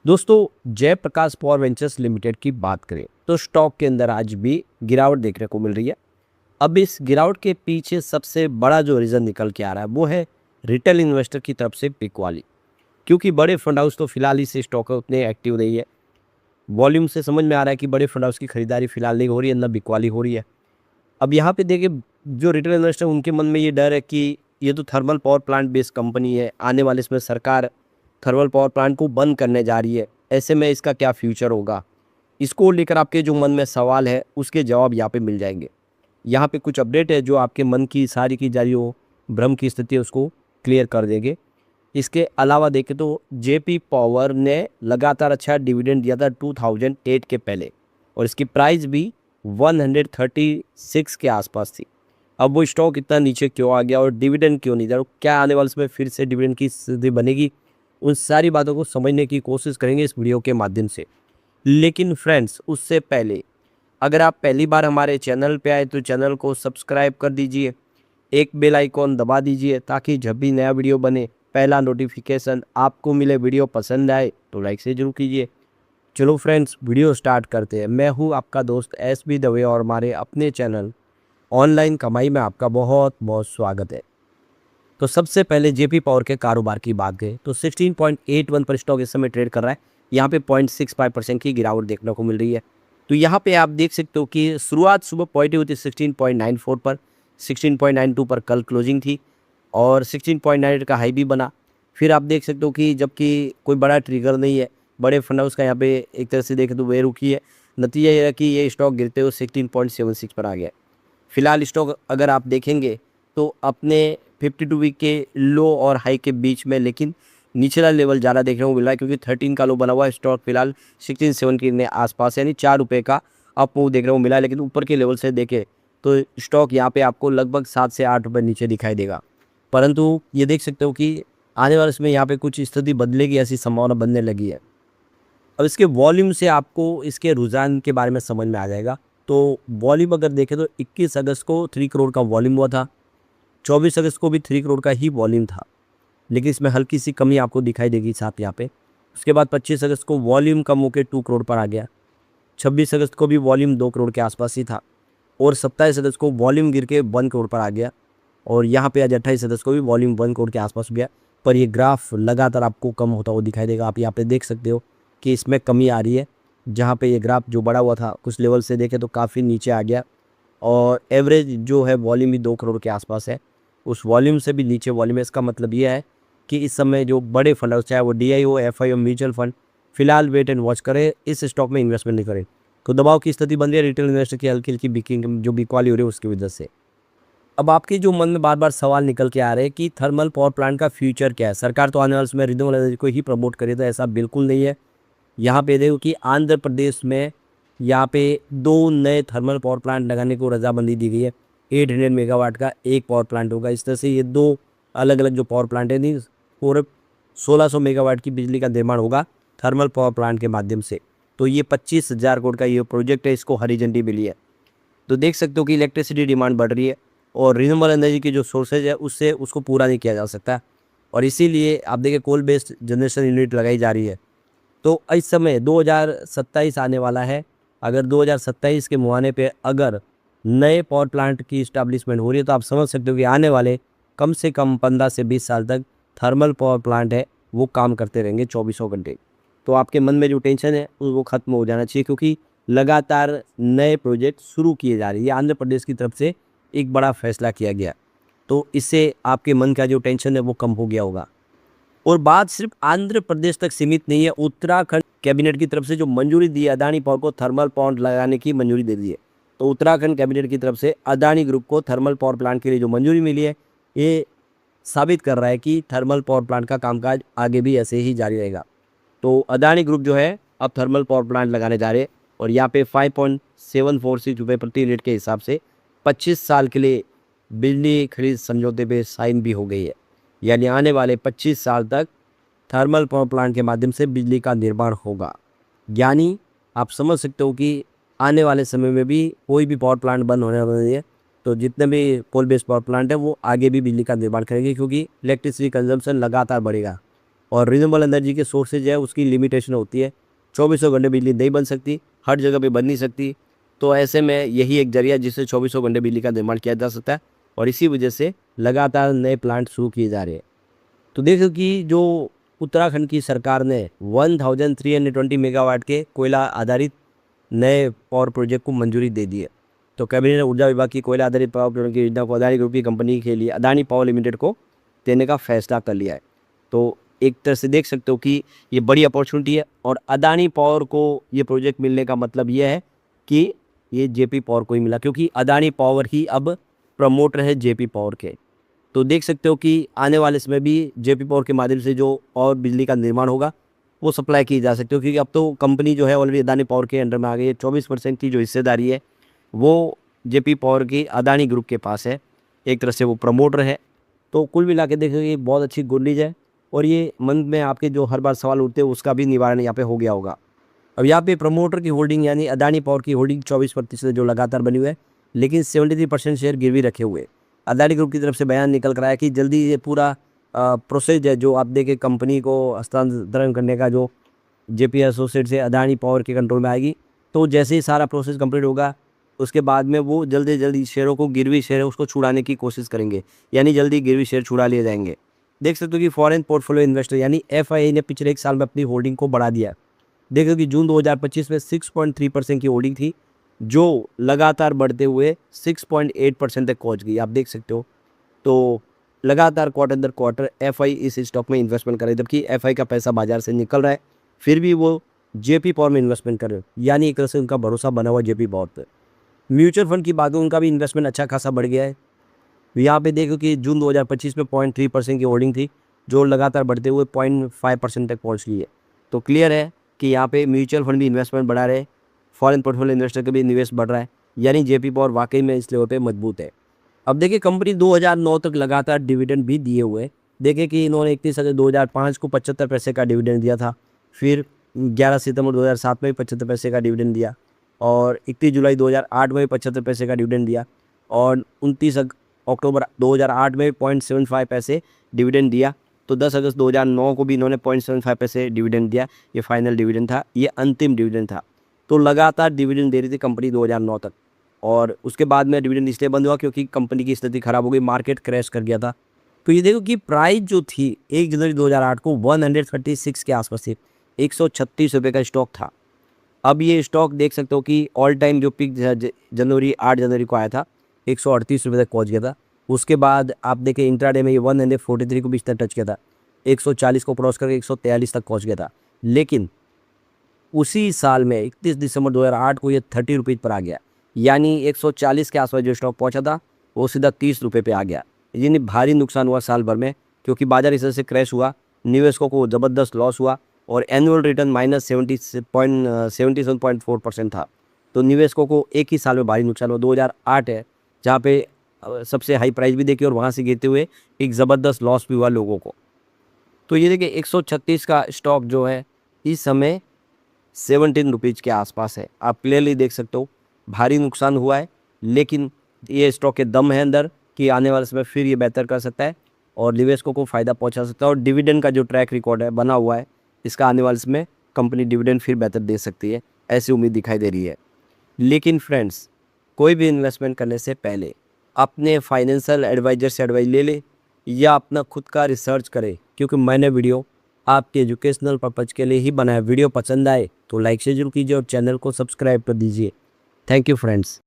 दोस्तों, Jayaprakash power ventures limited की बात करें तो स्टॉक के अंदर आज भी गिरावट देखने को मिल रही है। अब इस गिरावट के पीछे सबसे बड़ा जो रीज़न निकल के आ रहा है वो है रिटेल इन्वेस्टर की तरफ से बिकवाली। क्योंकि बड़े फंड हाउस तो फिलहाल इस स्टॉक में उतने एक्टिव नहीं है। वॉल्यूम से समझ में आ रहा है कि बड़े फंड हाउस की खरीदारी फिलहाल नहीं हो रही है, ना बिकवाली हो रही है। अब यहाँ पे देखिए, जो रिटेल इन्वेस्टर उनके मन में ये डर है कि ये तो thermal power plant based company है, आने वाले इसमें सरकार थर्मल पावर प्लांट को बंद करने जा रही है, ऐसे में इसका क्या फ्यूचर होगा। इसको लेकर आपके जो मन में सवाल है उसके जवाब यहाँ पे मिल जाएंगे। यहाँ पे कुछ अपडेट है जो आपके मन की सारी की जा रही हो भ्रम की स्थिति है उसको क्लियर कर देंगे। इसके अलावा देखें तो जेपी पावर ने लगातार अच्छा डिविडेंड दिया था 2008 के पहले, और इसकी प्राइस भी 136 के आसपास थी। अब वो स्टॉक इतना नीचे क्यों आ गया और डिविडेंड क्यों नहीं दिया, और क्या आने वाले समय फिर से डिविडेंड की स्थिति बनेगी, उन सारी बातों को समझने की कोशिश करेंगे इस वीडियो के माध्यम से। लेकिन फ्रेंड्स, उससे पहले अगर आप पहली बार हमारे चैनल पे आए तो चैनल को सब्सक्राइब कर दीजिए, एक बेल आइकॉन दबा दीजिए ताकि जब भी नया वीडियो बने पहला नोटिफिकेशन आपको मिले। वीडियो पसंद आए तो लाइक से जरूर कीजिए। चलो फ्रेंड्स, वीडियो स्टार्ट करते हैं। मैं हूँ आपका दोस्त SB दवे और हमारे अपने चैनल ऑनलाइन कमाई में आपका बहुत बहुत स्वागत है। तो सबसे पहले जेपी पावर के कारोबार की बात करें तो 16.81 पर स्टॉक इस समय ट्रेड कर रहा है। यहाँ पे 0.65% की गिरावट देखने को मिल रही है। तो यहाँ पे आप देख सकते हो कि शुरुआत सुबह पॉजिटिव हुई थी 16.94 पर, 16.92 पर कल क्लोजिंग थी और 16.98 का हाई भी बना। फिर आप देख सकते हो कि जबकि कोई बड़ा ट्रिगर नहीं है, बड़े फंड हाउस का यहाँ पे एक तरह से देखें तो वे रुकी है। नतीजा ये है कि ये स्टॉक गिरते हुए 16.76 पर आ गया है। फिलहाल स्टॉक अगर आप देखेंगे तो अपने 52 वीक के लो और हाई के बीच में, लेकिन निचला लेवल ज़्यादा देखने को मिल रहा है क्योंकि 13 का लो बना हुआ है। स्टॉक फिलहाल 16.7 के आसपास यानी 4 रुपये का अप मूव देखने को मिला है। लेकिन ऊपर के लेवल से देखें तो स्टॉक यहाँ पे आपको लगभग 7 से 8 रुपये नीचे दिखाई देगा। परंतु ये देख सकते हो कि आने वाले समय यहाँ पे कुछ स्थिति बदलेगी, ऐसी संभावना बनने लगी है। अब इसके वॉल्यूम से आपको इसके रुझान के बारे में समझ में आ जाएगा। तो वॉल्यूम अगर देखें तो 21 अगस्त को 3 करोड़ का वॉल्यूम हुआ था, 24 अगस्त को भी 3 करोड़ का ही वॉल्यूम था, लेकिन इसमें हल्की सी कमी आपको दिखाई देगी साथ यहाँ पे। उसके बाद 25 अगस्त को वॉल्यूम कम होकर 2 करोड़ पर आ गया, 26 अगस्त को भी वॉल्यूम 2 करोड़ के आसपास ही था, और 27 अगस्त को वॉल्यूम गिर के 1 करोड़ पर आ गया, और यहाँ पे आज 28 अगस्त को भी वॉल्यूम 1 करोड़ के आसपास हो गया। पर ये ग्राफ लगातार आपको कम होता हुआ दिखाई देगा। आप यहाँ पे देख सकते हो कि इसमें कमी आ रही है। जहाँ पे ये ग्राफ जो बड़ा हुआ था कुछ लेवल से देखें तो काफ़ी नीचे आ गया, और एवरेज जो है वॉल्यूम भी 2 करोड़ के आसपास है। उस वॉल्यूम से भी नीचे वॉल्यूम है। इसका मतलब ये है कि इस समय जो बड़े फंड हाउस, चाहे वो DI हो, FI हो, म्यूचुअल फंड, फिलहाल वेट एंड वॉच करें, इस स्टॉक में इन्वेस्टमेंट नहीं करें। तो दबाव की स्थिति बन रही है रिटेल इन्वेस्टर की हल्की हल्की बिकिंग जो बिकवाली हो रही है उसकी वजह से। अब आपके जो मन में बार बार सवाल निकल के आ रहे हैं कि थर्मल पावर प्लांट का फ्यूचर क्या है। सरकार तो आने वाले समय रिन्यूएबल एनर्जी को ही प्रमोट करे, तो ऐसा बिल्कुल नहीं है। यहाँ पे देखो कि आंध्र प्रदेश में यहाँ पे 2 नए थर्मल पावर प्लांट लगाने को रजामंदी दी गई है। 800 मेगावाट का एक पावर प्लांट होगा। इस तरह से ये 2 अलग अलग जो पावर प्लांट है, नहीं पूरे 1600 मेगावाट की बिजली का निर्माण होगा थर्मल पावर प्लांट के माध्यम से। तो ये 25,000 करोड़ का ये प्रोजेक्ट है, इसको हरी झंडी मिली है। तो देख सकते हो कि इलेक्ट्रिसिटी डिमांड बढ़ रही है और रिन्यूएबल एनर्जी की जो सोर्सेज है उससे उसको पूरा नहीं किया जा सकता, और इसीलिए आप देखिए कोल बेस्ड जनरेशन यूनिट लगाई जा रही है। तो इस समय 2027 आने वाला है। अगर 2027 के मुहाने पे अगर नए पावर प्लांट की इस्टेब्लिशमेंट हो रही है तो आप समझ सकते हो कि आने वाले कम से कम 15 से 20 साल तक थर्मल पावर प्लांट है वो काम करते रहेंगे 24 घंटे। तो आपके मन में जो टेंशन है वो ख़त्म हो जाना चाहिए, क्योंकि लगातार नए प्रोजेक्ट शुरू किए जा रहे हैं। ये आंध्र प्रदेश की तरफ से एक बड़ा फैसला किया गया, तो इससे आपके मन का जो टेंशन है वो कम हो गया होगा। और बात सिर्फ आंध्र प्रदेश तक सीमित नहीं है। उत्तराखंड कैबिनेट की तरफ से जो मंजूरी दी है अदानी पावर को थर्मल प्लांट लगाने की मंजूरी दे दी है। तो उत्तराखंड कैबिनेट की तरफ से अदानी ग्रुप को थर्मल पावर प्लांट के लिए जो मंजूरी मिली है, ये साबित कर रहा है कि थर्मल पावर प्लांट का कामकाज आगे भी ऐसे ही जारी रहेगा। तो अदानी ग्रुप जो है अब थर्मल पावर प्लांट लगाने जा रहे हैं, और यहाँ पे 5.746 रुपये प्रति यूनिट के हिसाब से 25 साल के लिए बिजली खरीद समझौते पे साइन भी हो गई है। यानी आने वाले 25 साल तक थर्मल पावर प्लांट के माध्यम से बिजली का निर्माण होगा। यानी आप समझ सकते हो कि आने वाले समय में भी कोई भी पावर प्लांट बंद होने वाला नहीं है। तो जितने भी कोल बेस्ड पावर प्लांट है वो आगे भी बिजली का निर्माण करेंगे, क्योंकि इलेक्ट्रिसिटी कंजम्पशन लगातार बढ़ेगा। और रिन्यूएबल एनर्जी के सोर्सेज है उसकी लिमिटेशन होती है, 24 घंटे बिजली नहीं बन सकती, हर जगह पे बन नहीं सकती। तो ऐसे में यही एक जरिया जिससे 24 घंटे बिजली का निर्माण किया जा सकता है और इसी वजह से लगातार नए प्लांट शुरू किए जा रहे हैं। तो देखो कि जो उत्तराखंड की सरकार ने 1320 मेगावाट के कोयला आधारित नए पावर प्रोजेक्ट को मंजूरी दे दी है। तो कैबिनेट ने ऊर्जा विभाग की कोयला आधारित पावर प्रोजेक्ट की योजना को अदानी ग्रुप की कंपनी के लिए अदानी पावर लिमिटेड को देने का फैसला कर लिया है। तो एक तरह से देख सकते हो कि ये बड़ी अपॉर्चुनिटी है और अदानी पावर को ये प्रोजेक्ट मिलने का मतलब ये है कि ये जेपी पावर को ही मिला, क्योंकि अदानी पावर ही अब प्रमोटर है जेपी पावर के। तो देख सकते हो कि आने वाले समय भी जेपी पावर के माध्यम से जो और बिजली का निर्माण होगा वो सप्लाई की जा सकती है, क्योंकि अब तो कंपनी जो है ऑलरेडी अदानी पावर के अंडर में आ गई है। 24% की जो हिस्सेदारी है वो जेपी पावर की अदानी ग्रुप के पास है, एक तरह से वो प्रमोटर है। तो कुल मिला के देखो ये बहुत अच्छी गुड न्यूज़ है और ये मन में आपके जो हर बार सवाल उठते हैं उसका भी निवारण यहाँ पे हो गया होगा। अब यहाँ पे प्रमोटर की होल्डिंग यानी अदानी पावर की होल्डिंग 24% जो लगातार बनी हुई है, लेकिन 73% शेयर गिरवी रखे हुए। अदानी ग्रुप की तरफ से बयान निकल कर आया कि जल्दी ये पूरा प्रोसेस है जो आप देखे कंपनी को हस्तांतरण करने का, जो जेपी एसोसिएट से अदानी पावर के कंट्रोल में आएगी। तो जैसे ही सारा प्रोसेस कंप्लीट होगा उसके बाद में वो जल्दी से जल्दी शेयरों को, गिरवी शेयर है उसको छुड़ाने की कोशिश करेंगे, यानी जल्दी गिरवी शेयर छुड़ा लिए जाएंगे। देख सकते हो कि फॉरेन पोर्टफोलियो इन्वेस्टर यानी एफआईआई ने पिछले 1 साल में अपनी होल्डिंग को बढ़ा दिया। देखो कि जून 2025 में 6.3% की होल्डिंग थी जो लगातार बढ़ते हुए 6.8% तक पहुंच गई, आप देख सकते हो। तो लगातार क्वार्टर दर क्वार्टर एफआई इस स्टॉक में इन्वेस्टमेंट कर रहे हैं, जबकि एफआई का पैसा बाजार से निकल रहा है, फिर भी वो जेपी पावर में इन्वेस्टमेंट कर रहे हैं, यानी एक तरह से उनका भरोसा बना हुआ जेपी पावर पर। म्यूचुअल फंड की बात हो, उनका भी इन्वेस्टमेंट अच्छा खासा बढ़ गया है। यहाँ पे देखो कि जून 2025 में 0.3% की होल्डिंग थी जो लगातार बढ़ते हुए 0.5% तक पहुँच गई है। तो क्लियर है कि यहाँ पे म्यूचुअल फंड भी इन्वेस्टमेंट बढ़ा रहे हैं, फॉरेन पोर्टफोलियो इन्वेस्टर का भी निवेश बढ़ रहा है, यानी जेपी पावर वाकई में इस लेवल पे मजबूत है। अब देखिए कंपनी 2009 तक लगातार डिविडेंड भी दिए हुए हैं। देखिए कि इन्होंने 31 अगस्त 2005 को 75 पैसे का डिविडेंड दिया था, फिर 11 सितंबर 2007 में भी 75 पैसे का डिविडेंड दिया और 31 जुलाई 2008 में भी 75 पैसे का डिविडेंड दिया और 29 अक्टूबर 2008 में 0.75 पैसे डिविडेंड दिया। तो 10 अगस्त 2009 को भी इन्होंने 0.75 पैसे डिविडेंड दिया। ये फाइनल डिविडेंड था, ये अंतिम डिविडेंड था। तो लगातार डिविडेंड दे रही थी कंपनी 2009 तक और उसके बाद में डिविडेंड इसलिए बंद हुआ क्योंकि कंपनी की स्थिति खराब हो गई, मार्केट क्रैश कर गया था। तो ये देखो कि प्राइस जो थी 1 जनवरी 2008 को 136 के आसपास थी, 136 रुपये का स्टॉक था। अब ये स्टॉक देख सकते हो कि ऑल टाइम जो पिक 8 जनवरी को आया था 138 रुपये तक पहुँच गया था। उसके बाद आप देखें इंट्राडे में ये 143 को भी इस तरह टच किया था, 140 को क्रॉस करके 143 तक पहुँच गया था। लेकिन उसी साल में 31 दिसंबर 2008 को ये 30 रुपये पर आ गया, यानी 140 के आसपास जो स्टॉक पहुंचा था वो सीधा 30 रुपये पे आ गया। यानी भारी नुकसान हुआ साल भर में, क्योंकि बाजार इस तरह से क्रैश हुआ, निवेशकों को ज़बरदस्त लॉस हुआ और एनुअल रिटर्न -77.4% था। तो निवेशकों को एक ही साल में भारी नुकसान हुआ। 2008 है जहाँ पे सबसे हाई प्राइस भी देखी और वहाँ से गिरते हुए एक ज़बरदस्त लॉस भी हुआ लोगों को। तो ये देखिए 136 का स्टॉक जो है इस समय 17 रुपीज़ के आसपास है। आप क्लियरली देख सकते हो भारी नुकसान हुआ है, लेकिन ये स्टॉक के दम है अंदर कि आने वाले समय फिर ये बेहतर कर सकता है और निवेशकों को फ़ायदा पहुंचा सकता है। और डिविडेंड का जो ट्रैक रिकॉर्ड है बना हुआ है, इसका आने वाले समय कंपनी डिविडेंड फिर बेहतर दे सकती है, ऐसी उम्मीद दिखाई दे रही है। लेकिन फ्रेंड्स, कोई भी इन्वेस्टमेंट करने से पहले अपने फाइनेंशियल एडवाइज़र से एडवाइस ले ले या अपना खुद का रिसर्च करें, क्योंकि मैंने वीडियो आपके एजुकेशनल पर्पज़ के लिए ही बनाया। वीडियो पसंद आए तो लाइक से जरूर कीजिए और चैनल को सब्सक्राइब कर दीजिए। Thank you friends.